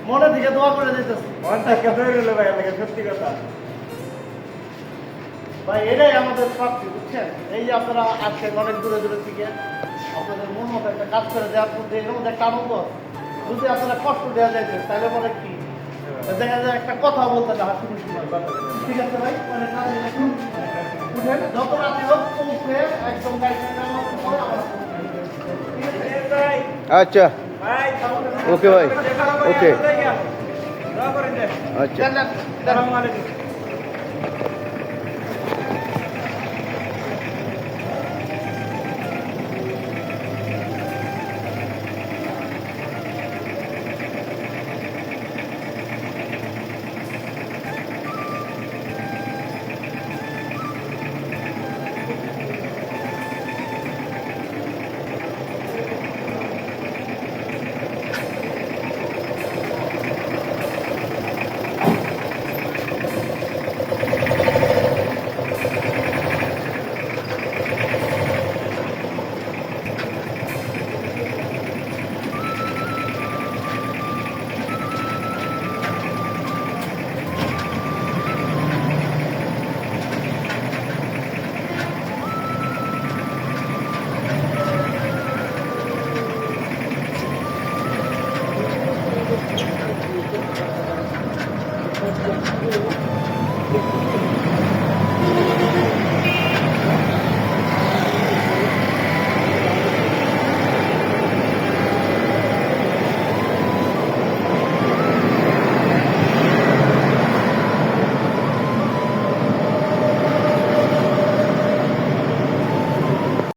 মনে থেকে দোয়া করে দিতেছি। সত্যি কথা ভাই এটাই আমাদের প্রাপ্তি, বুঝছেন? এই যে আপনারা আসছেন অনেক দূরে দূরে থেকে, আপনাদের মন মতো একটা কাজ করে দেওয়ার মধ্যে এর মধ্যে একটা আনন্দ আছে। যদি আপনারা কষ্ট দেওয়া যাইতেন তাহলে পরে কি দেখা যায় একটা কথা বলতে না হাসি খুশি হয়। ঠিক আছে ভাই, মানে উঠেন যত রাতে হোক উঠে একদম গাড়ি আচ্ছা ওকে ভাই ওকে আচ্ছা আসসালামু আলাইকুম।